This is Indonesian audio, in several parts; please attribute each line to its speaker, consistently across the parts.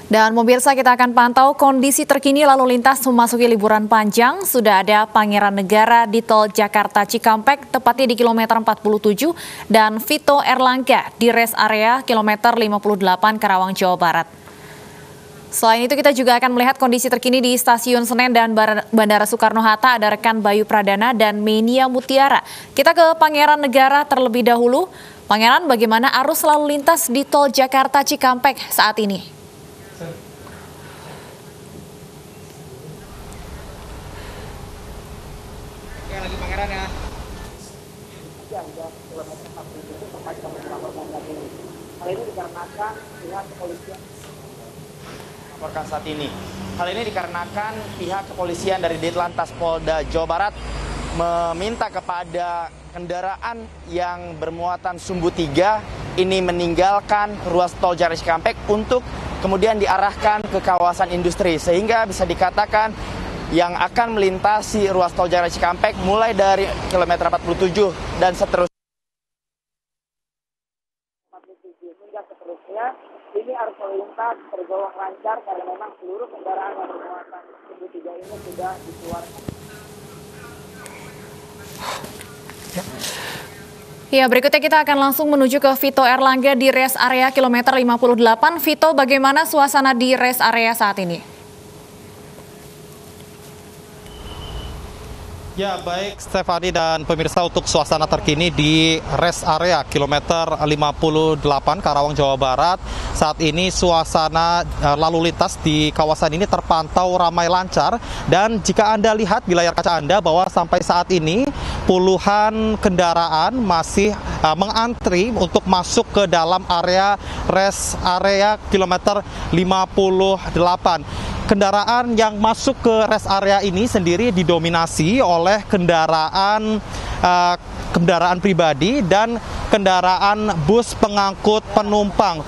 Speaker 1: Dan pemirsa, kita akan pantau kondisi terkini lalu lintas memasuki liburan panjang. Sudah ada Pangeran Negara di Tol Jakarta Cikampek, tepatnya di kilometer 47, dan Vito Erlangga di rest area kilometer 58 Karawang, Jawa Barat. Selain itu, kita juga akan melihat kondisi terkini di Stasiun Senen dan Bandara Soekarno-Hatta. Ada rekan Bayu Pradana dan Menia Mutiara. Kita ke Pangeran Negara terlebih dahulu. Pangeran, bagaimana arus lalu lintas di Tol Jakarta Cikampek saat ini?
Speaker 2: Lagi Pangeran ya.
Speaker 3: Hal ini dikarenakan pihak kepolisian
Speaker 2: Laporkan saat ini. Hal ini dikarenakan pihak kepolisian dari Ditlantas Polda Jawa Barat meminta kepada kendaraan yang bermuatan sumbu 3 ini meninggalkan ruas tol Jakarta Cikampek untuk kemudian diarahkan ke kawasan industri, sehingga bisa dikatakan yang akan melintasi ruas tol Jakarta Cikampek mulai dari kilometer 47 dan seterusnya.
Speaker 3: hingga seterusnya, ini arus lalu lintas tergolong lancar karena memang seluruh kendaraan yang bermuatan sumbu 3 ini sudah dikeluarkan.
Speaker 1: Ya, berikutnya kita akan langsung menuju ke Vito Erlangga di rest area kilometer 58. Vito, bagaimana suasana di rest area saat ini?
Speaker 4: Ya, baik Stefani dan pemirsa, untuk suasana terkini di rest area kilometer 58 Karawang, Jawa Barat. Saat ini suasana lalu lintas di kawasan ini terpantau ramai lancar, dan jika Anda lihat di layar kaca Anda bahwa sampai saat ini puluhan kendaraan masih mengantri untuk masuk ke dalam area rest area kilometer 58. Kendaraan yang masuk ke rest area ini sendiri didominasi oleh kendaraan pribadi dan kendaraan bus pengangkut penumpang.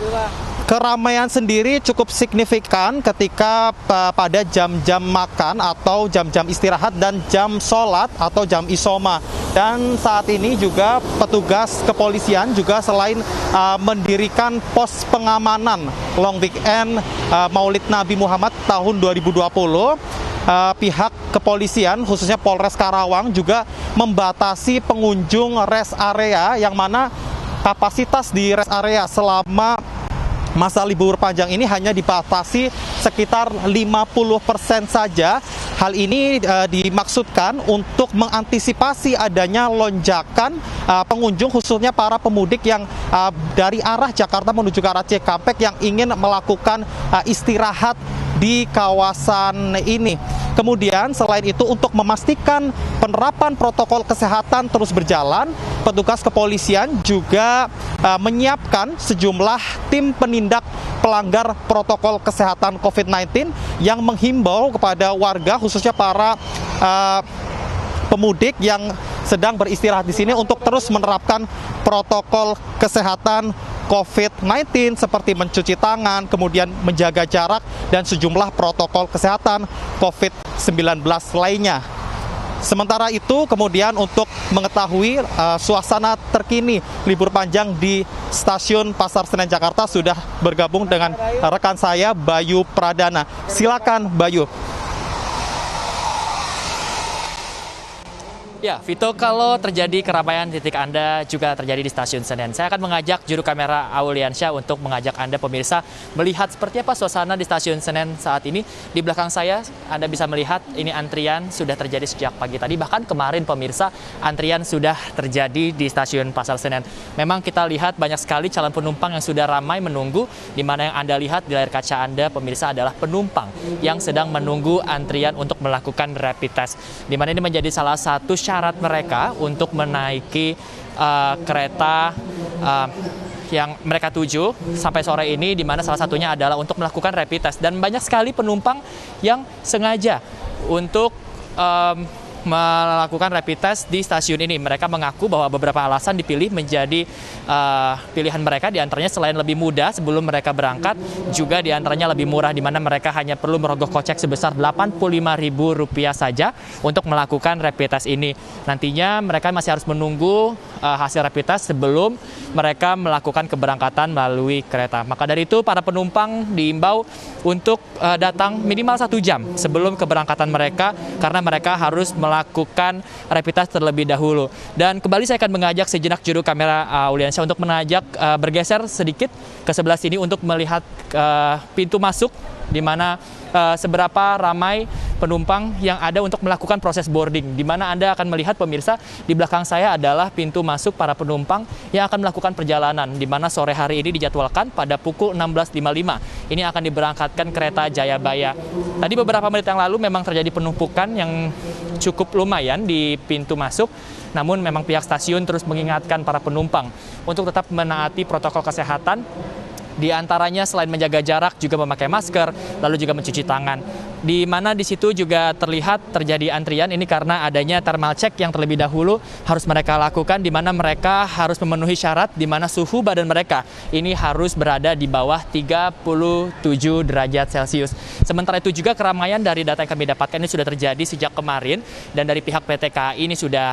Speaker 4: Keramaian sendiri cukup signifikan ketika pada jam-jam makan atau jam-jam istirahat dan jam sholat atau jam isoma. Dan saat ini juga petugas kepolisian juga selain mendirikan pos pengamanan long weekend Maulid Nabi Muhammad tahun 2020, pihak kepolisian khususnya Polres Karawang juga membatasi pengunjung rest area, yang mana kapasitas di rest area selama masa libur panjang ini hanya dibatasi sekitar 50% saja. Hal ini dimaksudkan untuk mengantisipasi adanya lonjakan pengunjung, khususnya para pemudik yang dari arah Jakarta menuju ke arah Cikampek yang ingin melakukan istirahat di kawasan ini. Kemudian selain itu, untuk memastikan penerapan protokol kesehatan terus berjalan, petugas kepolisian juga menyiapkan sejumlah tim penindak pelanggar protokol kesehatan COVID-19 yang menghimbau kepada warga, khususnya para pemudik yang sedang beristirahat di sini, untuk terus menerapkan protokol kesehatan COVID-19 seperti mencuci tangan, kemudian menjaga jarak, dan sejumlah protokol kesehatan COVID-19 lainnya. Sementara itu, kemudian untuk mengetahui suasana terkini libur panjang di Stasiun Pasar Senen Jakarta, sudah bergabung dengan rekan saya Bayu Pradana. Silakan Bayu.
Speaker 5: Ya, Vito, kalau terjadi keramaian titik Anda juga terjadi di Stasiun Senen. Saya akan mengajak juru kamera Auliansyah untuk mengajak Anda pemirsa melihat seperti apa suasana di Stasiun Senen saat ini. Di belakang saya Anda bisa melihat ini antrian sudah terjadi sejak pagi tadi. Bahkan kemarin pemirsa, antrian sudah terjadi di Stasiun Pasar Senen. Memang kita lihat banyak sekali calon penumpang yang sudah ramai menunggu, di mana yang Anda lihat di layar kaca Anda pemirsa adalah penumpang yang sedang menunggu antrian untuk melakukan rapid test. Di mana ini menjadi salah satu syarat mereka untuk menaiki kereta yang mereka tuju sampai sore ini, di mana salah satunya adalah untuk melakukan rapid test. Dan banyak sekali penumpang yang sengaja untuk melakukan rapid test di stasiun ini. Mereka mengaku bahwa beberapa alasan dipilih menjadi pilihan mereka, diantaranya selain lebih mudah sebelum mereka berangkat, juga diantaranya lebih murah, di mana mereka hanya perlu merogoh kocek sebesar Rp85.000 saja untuk melakukan rapid test ini. Nantinya mereka masih harus menunggu hasil rapid test sebelum mereka melakukan keberangkatan melalui kereta. Maka dari itu para penumpang diimbau untuk datang minimal 1 jam sebelum keberangkatan mereka karena mereka harus melakukan rapid test terlebih dahulu. Dan kembali saya akan mengajak sejenak juru kamera Auliansyah untuk mengajak bergeser sedikit ke sebelah sini untuk melihat pintu masuk di mana seberapa ramai penumpang yang ada untuk melakukan proses boarding. Di mana Anda akan melihat pemirsa di belakang saya adalah pintu masuk para penumpang yang akan melakukan perjalanan. Di mana sore hari ini dijadwalkan pada pukul 16.55. Ini akan diberangkatkan kereta Jayabaya. Tadi beberapa menit yang lalu memang terjadi penumpukan yang cukup lumayan di pintu masuk. Namun memang pihak stasiun terus mengingatkan para penumpang untuk tetap menaati protokol kesehatan. Di antaranya selain menjaga jarak juga memakai masker, lalu juga mencuci tangan. Di mana di situ juga terlihat terjadi antrian ini karena adanya thermal check yang terlebih dahulu harus mereka lakukan, di mana mereka harus memenuhi syarat di mana suhu badan mereka ini harus berada di bawah 37 derajat Celcius. Sementara itu juga keramaian dari data yang kami dapatkan ini sudah terjadi sejak kemarin, dan dari pihak PT KAI ini sudah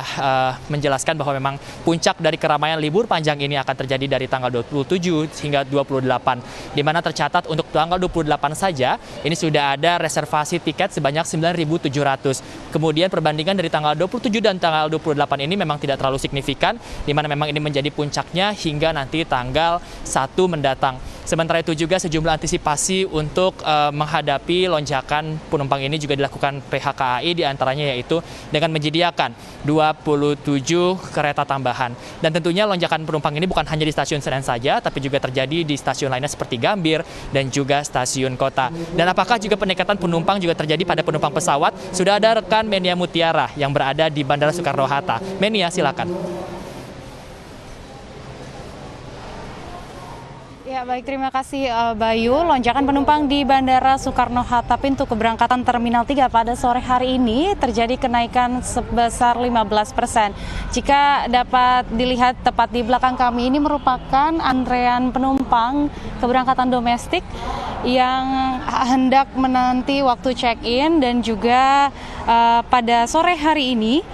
Speaker 5: menjelaskan bahwa memang puncak dari keramaian libur panjang ini akan terjadi dari tanggal 27 hingga 28, di mana tercatat untuk tanggal 28 saja ini sudah ada reservasi tiket sebanyak 9.700. Kemudian perbandingan dari tanggal 27 dan tanggal 28 ini memang tidak terlalu signifikan, di mana memang ini menjadi puncaknya hingga nanti tanggal 1 mendatang. Sementara itu juga sejumlah antisipasi untuk menghadapi lonjakan penumpang ini juga dilakukan pihak KAI, diantaranya yaitu dengan menyediakan 27 kereta tambahan. Dan tentunya lonjakan penumpang ini bukan hanya di stasiun Senen saja, tapi juga terjadi di stasiun lainnya seperti Gambir dan juga stasiun kota. Dan apakah juga peningkatan penumpang juga terjadi pada penumpang pesawat? Sudah ada rekan Menia Mutiara yang berada di Bandara Soekarno-Hatta. Menia, silakan.
Speaker 6: Ya, baik, terima kasih Bayu. Lonjakan penumpang di Bandara Soekarno-Hatta pintu keberangkatan Terminal 3 pada sore hari ini terjadi kenaikan sebesar 15%. Jika dapat dilihat tepat di belakang kami, ini merupakan antrean penumpang keberangkatan domestik yang hendak menanti waktu check-in, dan juga pada sore hari ini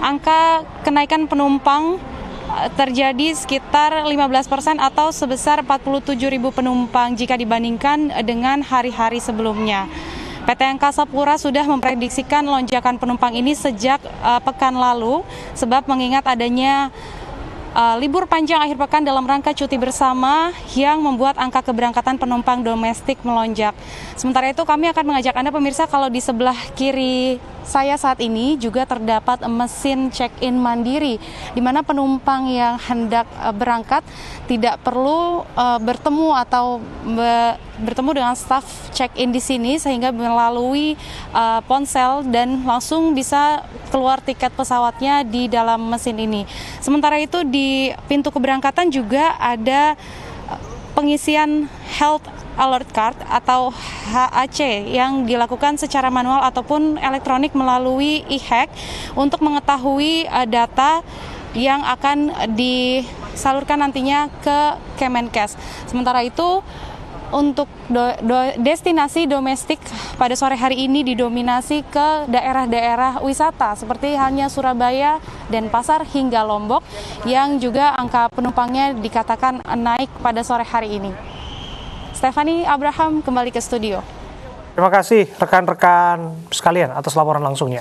Speaker 6: angka kenaikan penumpang terjadi sekitar 15% atau sebesar 47.000 penumpang jika dibandingkan dengan hari-hari sebelumnya. PT Angkasa Pura sudah memprediksikan lonjakan penumpang ini sejak pekan lalu, sebab mengingat adanya libur panjang akhir pekan dalam rangka cuti bersama yang membuat angka keberangkatan penumpang domestik melonjak. Sementara itu kami akan mengajak Anda pemirsa, kalau di sebelah kiri saya saat ini juga terdapat mesin check-in mandiri, di mana penumpang yang hendak berangkat tidak perlu bertemu atau bertemu dengan staf check-in di sini, sehingga melalui ponsel dan langsung bisa keluar tiket pesawatnya di dalam mesin ini. Sementara itu di pintu keberangkatan juga ada pengisian Health Alert Card atau HAC yang dilakukan secara manual ataupun elektronik melalui e-hack untuk mengetahui data yang akan disalurkan nantinya ke Kemenkes. Sementara itu untuk destinasi domestik pada sore hari ini didominasi ke daerah-daerah wisata seperti halnya Surabaya, Denpasar hingga Lombok, yang juga angka penumpangnya dikatakan naik pada sore hari ini. Stephanie Abraham kembali ke studio.
Speaker 7: Terima kasih rekan-rekan sekalian atas laporan langsungnya.